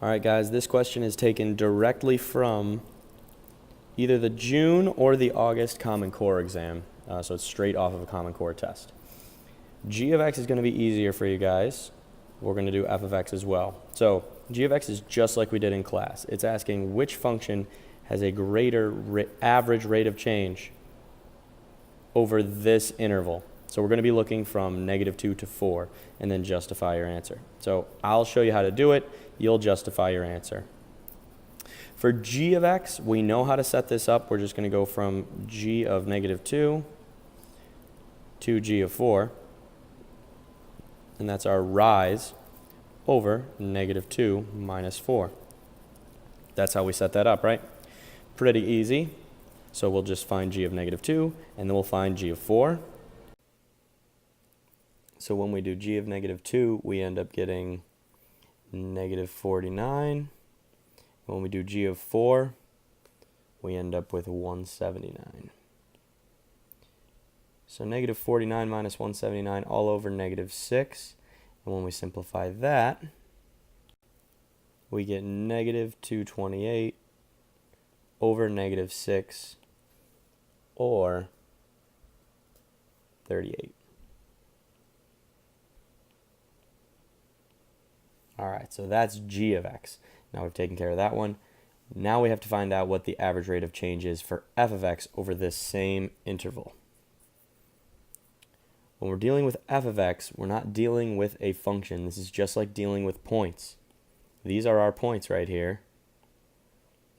All right, guys, this question is taken directly from either the June or the August Common Core exam, so it's straight off of a Common Core test. G of x is going to be easier for you guys. We're going to do f of x as well. So g of x is just like we did in class. It's asking which function has a greater average rate of change over this interval. So we're going to be looking from -2 to 4 and then justify your answer. So I'll show you how to do it. You'll justify your answer. For g of x, we know how to set this up. We're just going to go from g of -2 to g of 4. And that's our rise over -2 minus 4. That's how we set that up, right? Pretty easy. So we'll just find g of -2, and then we'll find g of 4. So when we do g of -2, we end up getting -49. When we do g of 4, we end up with 179. So -49 minus 179 all over -6. And when we simplify that, we get -228 over -6 or 38. All right, so that's g of x. Now we've taken care of that one. Now we have to find out what the average rate of change is for f of x over this same interval. When we're dealing with f of x, we're not dealing with a function. This is just like dealing with points. These are our points right here.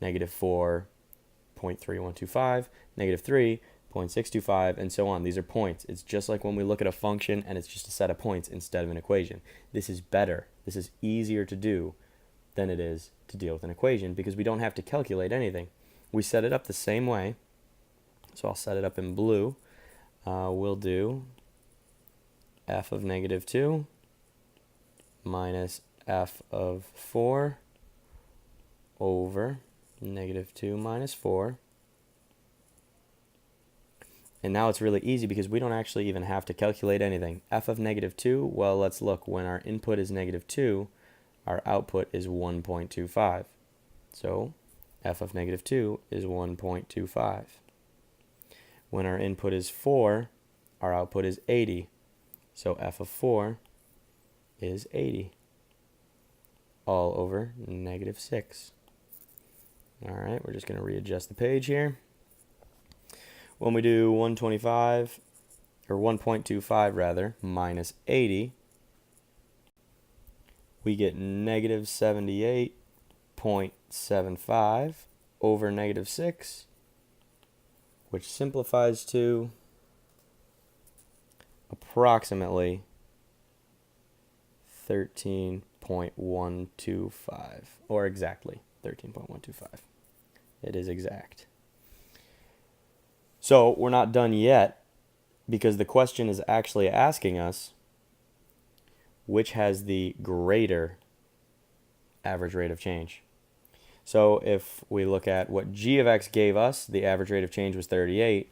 -4, 0.3125, -3, 0.625, and so on. These are points. It's just like when we look at a function and it's just a set of points instead of an equation. This is better. This is easier to do than it is to deal with an equation because we don't have to calculate anything. We set it up the same way. So I'll set it up in blue. We'll do f of -2 minus f of 4 over -2 minus 4. And now it's really easy because we don't actually even have to calculate anything. F of -2, well, let's look. When our input is -2, our output is 1.25. So f of -2 is 1.25. When our input is 4, our output is 80. So f of 4 is 80, all over -6. All right, we're just going to readjust the page here. When we do 125, or 1.25 rather, minus 80, we get -78.75 over -6, which simplifies to approximately 13.125, or exactly 13.125. It is exact. So we're not done yet because the question is actually asking us which has the greater average rate of change. So if we look at what g of x gave us, the average rate of change was 38.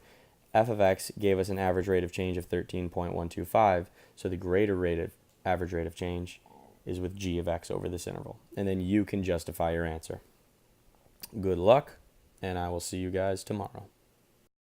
F of x gave us an average rate of change of 13.125. So the greater average rate of change is with g of x over this interval. And then you can justify your answer. Good luck, and I will see you guys tomorrow.